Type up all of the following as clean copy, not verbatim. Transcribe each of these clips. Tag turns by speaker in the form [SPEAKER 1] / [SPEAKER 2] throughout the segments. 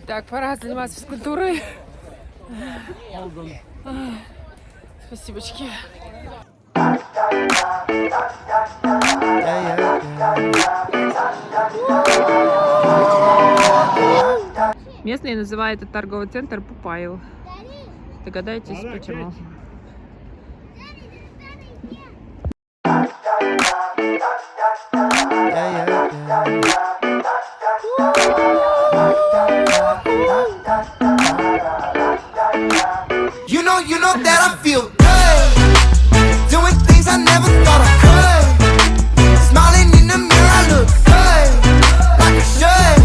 [SPEAKER 1] Так, пора заниматься физкультурой. Спасибочки. Местные называют этот торговый центр Пупайл. Догадайтесь, почему?
[SPEAKER 2] You know that I feel good, doing things I never thought I could. Smiling in the mirror, I look good, like I should.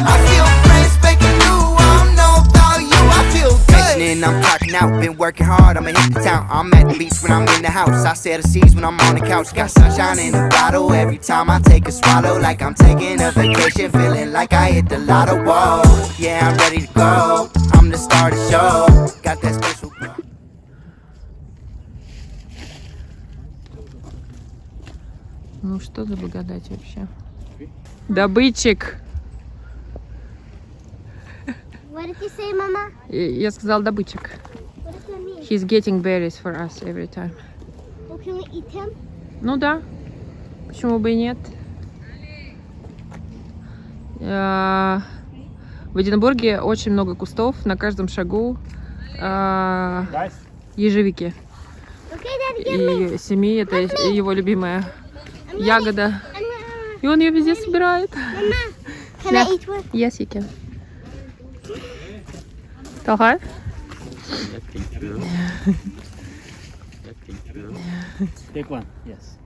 [SPEAKER 2] I feel brand spanking new. I don't know about you, I feel good. And I'm clocking out, been working hard, I'ma hit the town. I'm at the beach when I'm in the house. I set the seas when I'm on the couch. Got sunshine in a bottle every time I take a swallow. Like I'm taking a vacation, feeling like I hit the lotto. Whoa, yeah, I'm ready to go. I'm the star of the show. Got that special.
[SPEAKER 1] Ну что за благодать вообще? Добытчик.
[SPEAKER 3] What did you say, Mama?
[SPEAKER 1] Я сказал добытчик.
[SPEAKER 3] What does that mean?
[SPEAKER 1] He's getting berries for us every time.
[SPEAKER 3] Oh, can we eat him?
[SPEAKER 1] Ну да. Почему бы и нет? В Эдинбурге очень много кустов, на каждом шагу ежевики. И семьи это его любимая ягода. И он ее везде собирает.
[SPEAKER 3] Can I eat one?
[SPEAKER 1] Yes, you can. Talha?
[SPEAKER 4] Take one, yes.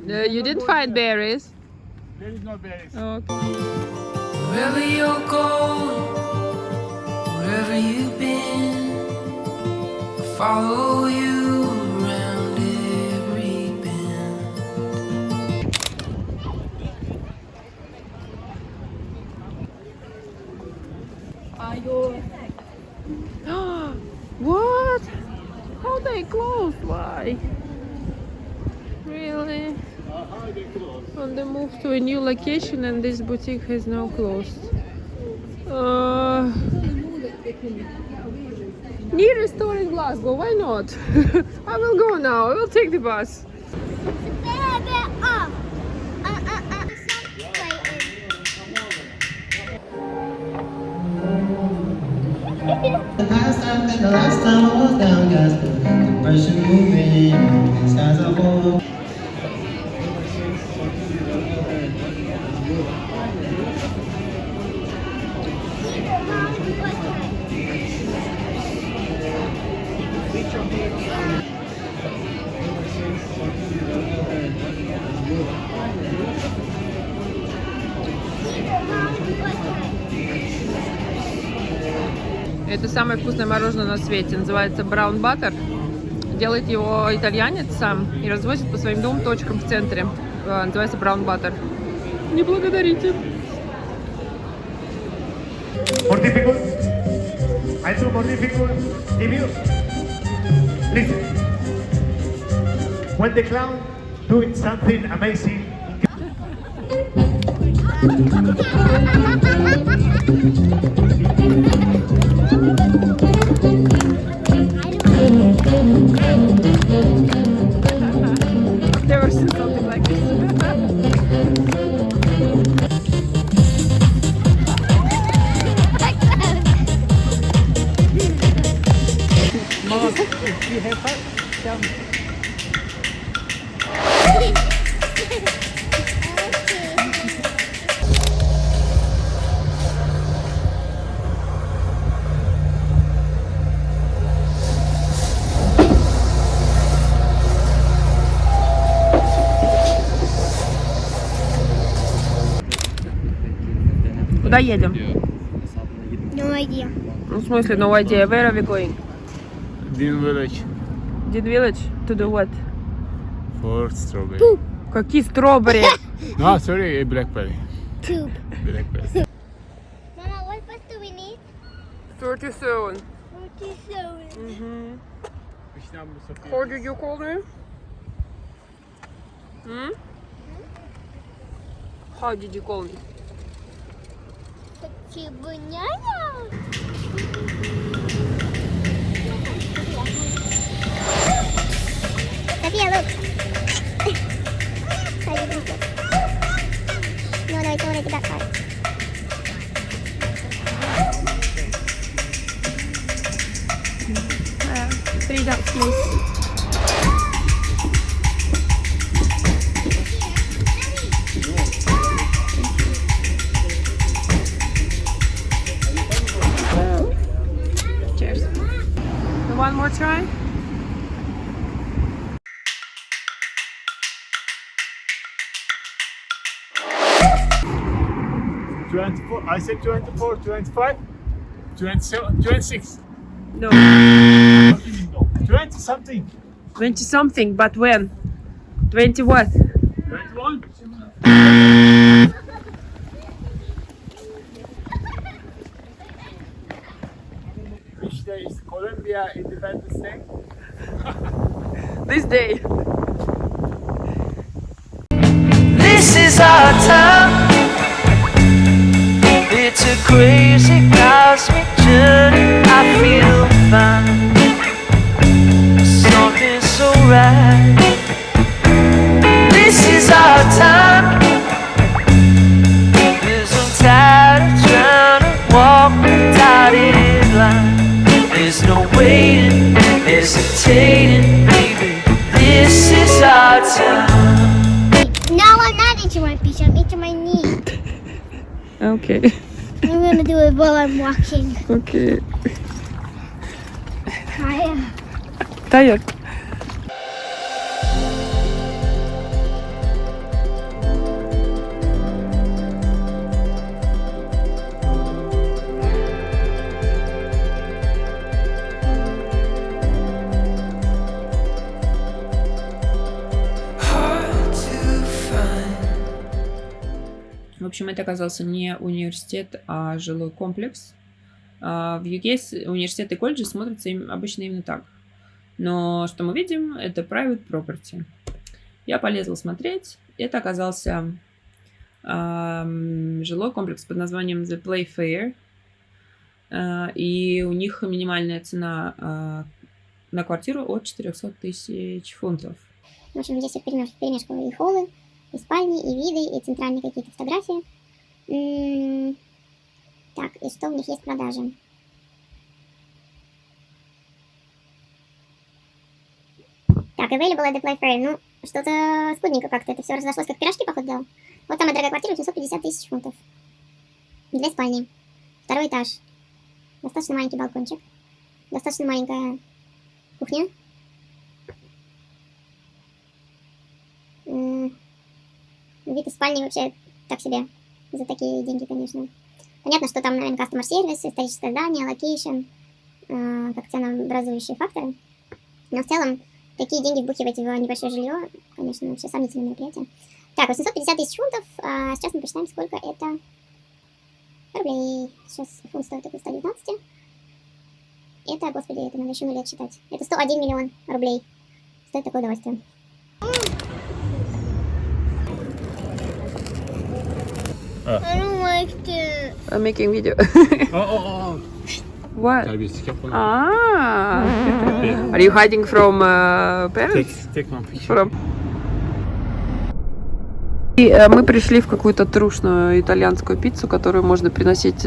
[SPEAKER 1] You didn't find berries.
[SPEAKER 4] There is no berries.
[SPEAKER 1] Okay.
[SPEAKER 2] Wherever you're going, wherever you've been, I'll follow you around every bend.
[SPEAKER 1] What? How they closed? Why? Really? On the move to a new location and this boutique has now closed. Nearest store in Glasgow, why not? I will go now, I will take the bus.
[SPEAKER 5] The last time I was down, guys, the pressure moving inside the hole.
[SPEAKER 1] Это самое вкусное мороженое на свете. Называется Brown Butter. Делает его итальянец сам и развозит по своим двум точкам в центре. Называется Brown Butter. Не благодарите.
[SPEAKER 4] More difficult? I do more difficult. Give you. Listen. When the clown doing something amazing.
[SPEAKER 1] Never seen something like this.
[SPEAKER 4] You have fun? Tell me.
[SPEAKER 1] Куда едем?
[SPEAKER 3] No idea.
[SPEAKER 1] Ну, в смысле, no idea. Where are we going?
[SPEAKER 4] Dean Village
[SPEAKER 1] Dean Village? To do what?
[SPEAKER 4] for strawberry.
[SPEAKER 1] Какие стробери?
[SPEAKER 4] No, sorry, blackberry.
[SPEAKER 3] tube.
[SPEAKER 4] Breakfast.
[SPEAKER 3] Mama, what bus do we need?
[SPEAKER 1] 37.
[SPEAKER 3] 47.
[SPEAKER 1] How did you call me? Hmm? How did you call me?
[SPEAKER 3] Sophia, look. How do you do it? No, it's already that part.
[SPEAKER 1] Three ducks, please. Cheers. One more try.
[SPEAKER 4] I said 24, 25, 27, 26.
[SPEAKER 1] No.
[SPEAKER 4] 20 something.
[SPEAKER 1] 20 something, but when? 20 what?
[SPEAKER 4] 21. Which day is Colombia Independence Day?
[SPEAKER 1] This day.
[SPEAKER 6] This is our time. It's a crazy cosmic journey. I feel fine. Something's so right. This is our time. Cause I'm tired of trying to walk the dotted line. There's no waiting, hesitating, baby. This is our time.
[SPEAKER 3] No, I'm not itching my feet. I'm itching my knee.
[SPEAKER 1] Okay.
[SPEAKER 3] I'm gonna do it while I'm walking.
[SPEAKER 1] Okay.
[SPEAKER 3] Tired.
[SPEAKER 1] Tired. В общем, это оказался не университет, а жилой комплекс. В UK университеты и колледжи смотрятся обычно именно так. Но что мы видим, это private property. Я полезла смотреть. Это оказался жилой комплекс под названием The Playfair. И у них минимальная цена на квартиру от 400 тысяч фунтов.
[SPEAKER 3] В общем, здесь перемешку и холлы, и спальни, и виды, и центральные какие-то фотографии. Так, и что у них есть в продаже? Так, available at the Playfair. Ну, что-то скудненько как-то. Это все разошлось, как пирожки, походу, дал. Вот самая дорогая квартира, 750 тысяч фунтов. 2 спальни. 2-й этаж. Достаточно маленький балкончик. Достаточно маленькая кухня. Вид из спальни вообще так себе. За такие деньги, конечно. Понятно, что там, наверное, customer сервис, историческое здание, локейшн, как ценообразующие факторы. Но в целом, такие деньги вбухивать в небольшое жилье, конечно, вообще сомнительное мероприятие. Так, 850 тысяч фунтов. Сейчас мы посчитаем, сколько это рублей. Сейчас фунт стоит около 119. Это, господи, это надо еще 0 лет считать. Это 101 миллион рублей. Стоит такое удовольствие. I don't like it.
[SPEAKER 1] I'm making video.
[SPEAKER 4] Oh.
[SPEAKER 1] What? Ah. Are you hiding from parents?
[SPEAKER 4] Take one picture.
[SPEAKER 1] И мы пришли в какую-то трушную итальянскую пиццу, которую можно приносить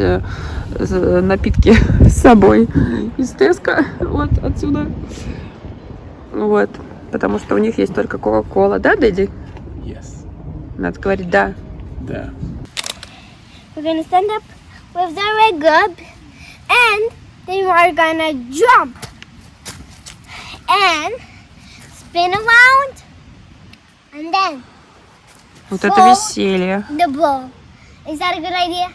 [SPEAKER 1] напитки с собой из Теска. Вот отсюда. Вот. Потому что у них есть только Кока-Кола. Да, Дэдди?
[SPEAKER 4] Yes.
[SPEAKER 1] Надо говорить да.
[SPEAKER 4] Да.
[SPEAKER 3] We're gonna stand up with the leg up, and then we're gonna jump and spin around, and then
[SPEAKER 1] Вот это веселье.
[SPEAKER 3] the ball. Is that a good idea?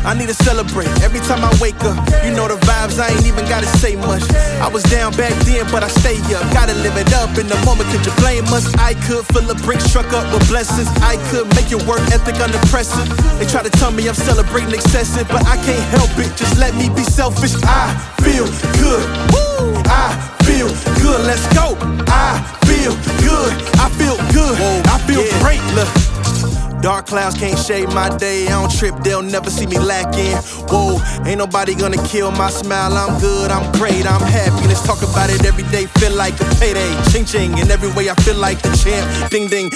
[SPEAKER 2] I need to celebrate every time I wake up. You know the vibes, I ain't even gotta say much. I was down back then, but I stay up. Gotta live it up in the moment, could you blame us? I could fill a brick truck up with blessings. I could make your work ethic unimpressive. They try to tell me I'm celebrating excessive, but I can't help it, just let me be selfish. I feel good, woo! I feel good, let's go. I feel good, I feel good, I feel great, look. Dark clouds can't shade my day. I don't trip, they'll never see me lacking. Whoa, ain't nobody gonna kill my smile. I'm good, I'm great, I'm happy. Let's talk about it every day, feel like a payday. Ching ching, in every way I feel like the champ. Ding ding,